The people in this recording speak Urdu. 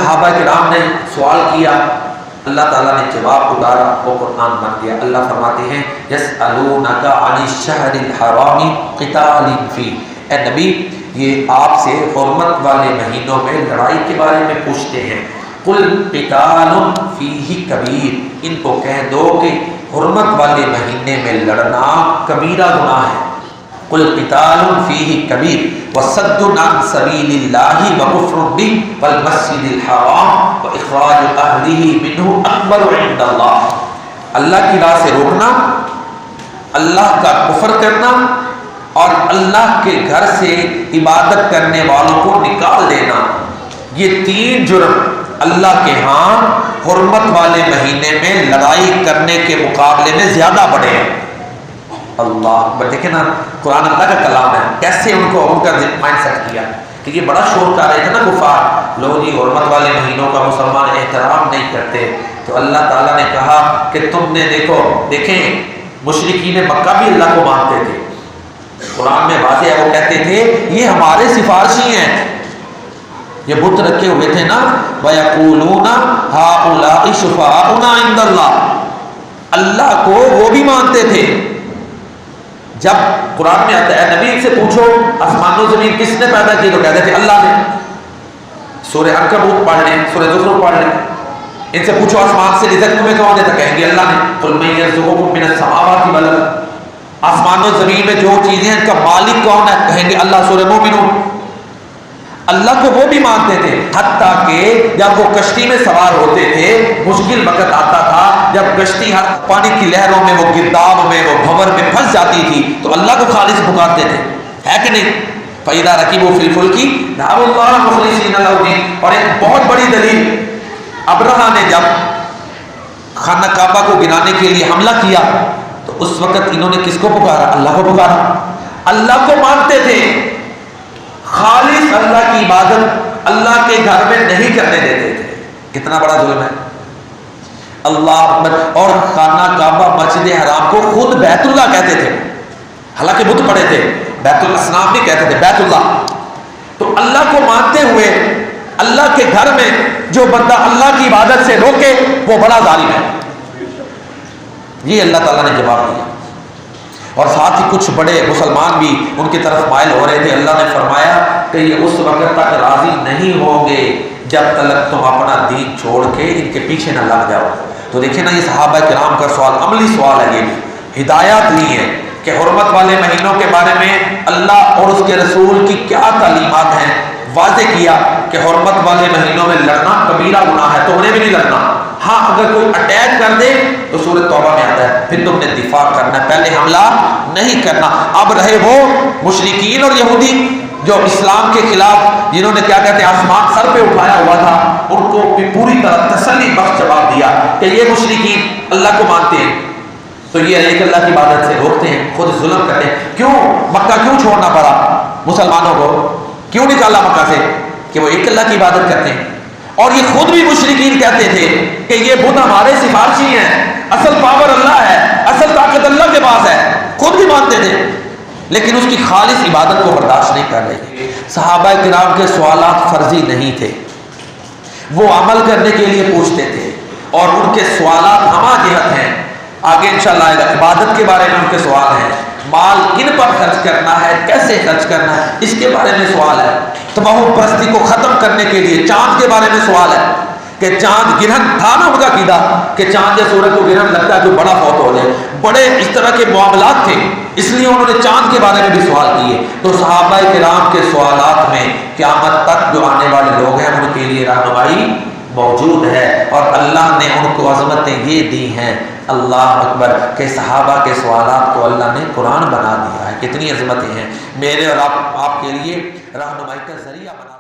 صحابہ کرام نے سوال کیا، اللہ تعالیٰ نے جواب اتارا، وہ قرآن بن گیا۔ اللہ فرماتے ہیں یسألونک عن الشہر الحرام قتال فیہ، اے نبی یہ آپ سے حرمت والے مہینوں میں لڑائی کے بارے میں پوچھتے ہیں، قل قتال فیہ کبیر، ان کو کہہ دو کہ حرمت والے مہینے میں لڑنا کبیرہ گناہ ہے۔ قل قتال فیہ کبیر وصد عن سبیل اللہ وکفر بہ والمسجد الحرام واخراج اہلہ منہ اکبر عند اللہ، اللہ کی راہ سے روکنا، اللہ کا کفر کرنا اور اللہ کے گھر سے عبادت کرنے والوں کو نکال دینا، یہ تین جرم اللہ کے ہاں حرمت والے مہینے میں لڑائی کرنے کے مقابلے میں زیادہ بڑے ہیں۔ اللہ دیکھیں نا، قرآن اللہ کا کلام ہے، کیسے ان کو ان کا مائنڈ سیٹ کیا کہ یہ بڑا شور کر رہے تھے نا کفار لوگ، یہ حرمت والے مہینوں کا مسلمان احترام نہیں کرتے، تو اللہ تعالیٰ نے کہا کہ تم نے دیکھیں مشرکین مکہ بھی اللہ کو مانتے تھے، قرآن میں واضح ہے، وہ کہتے تھے یہ ہمارے سفارشی ہیں، یہ بت رکھے ہوئے تھے نا، وَيَقُولُونَ هَؤُلَاءِ شُفَعَاؤُنَا عِندَ اللَّهِ، اللہ کو وہ بھی مانتے تھے۔ جب قرآن میں آتا ہے نبی سے پوچھو آسمان و زمین کس نے پیدا کی، تو کہتے تھے اللہ نے۔ سورہ عنکبوت پڑھ لیں، سورہ زخرف پڑھ لیں، ان سے پوچھو آسمان سے رزق تمہیں کون دیتا، کہیں گے اللہ نے۔ قُلْ مَن يَرْزُقُكُم مِّنَ السَّمَاوَاتِ وَالْأَرْضِ، آسمان و زمین میں جو چیزیں ہیں ان کا مالک کون ہے، کہیں گے اللہ۔ سورہ مومنون۔ اللہ کو وہ بھی مانتے تھے، حتیٰ کہ جب وہ کشتی میں سوار ہوتے تھے مشکل وقت آتا تھا، جب کشتی ہر پانی کی لہروں میں، وہ گرداب میں، وہ بھنور میں پھنس جاتی تھی تو اللہ کو خالص پکارتے تھے، ہے کہ نہیں؟ فَإِذَا رَكِبُوا فِي الْفُلْكِ دَعَوُا اللَّهَ مُخْلِصِينَ لَهُ الدِّينَ۔ اور ایک بہت بڑی دلیل، ابرہہ نے جب خانہ کعبہ کو گرانے کے لیے حملہ کیا تو اس وقت انہوں نے کس کو پکارا، اللہ کو پکارا، اللہ کو مانتے تھے، خالص اللہ کی عبادت اللہ کے گھر میں نہیں کرنے دیتے تھے۔ کتنا بڑا ظلم ہے، اللہ اکبر۔ اور خانہ کعبہ مسجد حرام کو خود بیت اللہ کہتے تھے، حالانکہ بت پڑے تھے، بیت الاصنام نہیں کہتے تھے، بیت اللہ۔ تو اللہ کو مانتے ہوئے اللہ کے گھر میں جو بندہ اللہ کی عبادت سے روکے وہ بڑا ظالم ہے، یہ اللہ تعالیٰ نے جواب دیا۔ اور ساتھ ہی کچھ بڑے مسلمان بھی ان کی طرف مائل ہو رہے تھے، اللہ نے فرمایا کہ یہ اس وقت تک راضی نہیں ہوں گے جب تک تم اپنا دین چھوڑ کے ان کے پیچھے نہ لگ جاؤ۔ تو دیکھیں نا، یہ صحابہ کرام کا سوال عملی سوال ہے، یہ بھی ہدایات لی ہے کہ حرمت والے مہینوں کے بارے میں اللہ اور اس کے رسول کی کیا تعلیمات ہیں، واضح کیا کہ حرمت والے مہینوں میں لڑنا کبیرہ گناہ ہے، تو انہیں بھی نہیں لڑنا۔ ہاں اگر کوئی اٹیک کر دے تو سورۃ توبہ میں آتا ہے پھر تم نے دفاع کرنا ہے، پہلے حملہ نہیں کرنا۔ اب رہے وہ مشرکین اور یہودی جو اسلام کے خلاف، جنہوں نے کیا کہتے ہیں آسمان سر پہ اٹھایا ہوا تھا، ان کو بھی پوری طرح تسلی بخش جواب دیا کہ یہ مشرکین اللہ کو مانتے ہیں تو یہ ایک اللہ کی عبادت سے روکتے ہیں، خود ظلم کرتے ہیں۔ کیوں مکہ کیوں چھوڑنا پڑا مسلمانوں کو، کیوں نکالا مکہ سے، کہ وہ ایک اللہ کی عبادت کرتے ہیں۔ اور یہ خود بھی مشرکین کہتے تھے کہ یہ بت ہمارے سفارشی ہیں، اصل پاور اللہ ہے، اصل طاقت اللہ کے پاس ہے، خود بھی مانتے تھے، لیکن اس کی خالص عبادت کو برداشت نہیں کر رہے۔ صحابہ کرام کے سوالات فرضی نہیں تھے، وہ عمل کرنے کے لیے پوچھتے تھے، اور ان کے سوالات ہمہ جہت ہیں۔ آگے انشاءاللہ عبادت کے بارے میں ان کے سوال ہیں، مال کن پر خرچ کرنا ہے، کیسے خرچ کرنا ہے، اس کے بارے میں سوال ہے۔ تباہت پرستی کو ختم کرنے کے لیے چاند کے بارے میں سوال ہے کہ چاند گرہن تھا نا ان کا عقیدہ کہ چاند یا سورج کو گرہن لگتا ہے کوئی بڑا فوت ہو جائے، بڑے اس طرح کے معاملات تھے، اس لیے انہوں نے چاند کے بارے میں بھی سوال کیے۔ تو صحابہ کرام کے سوالات میں قیامت تک جو آنے والے لوگ ہیں ان کے لیے رہنمائی موجود ہے، اور اللہ نے ان کو عظمتیں یہ دی ہیں، اللہ اکبر، کہ صحابہ کے سوالات کو اللہ نے قرآن بنا دیا ہے۔ کتنی عظمتیں ہیں، میرے اور آپ کے لیے رہنمائی کا ذریعہ بنا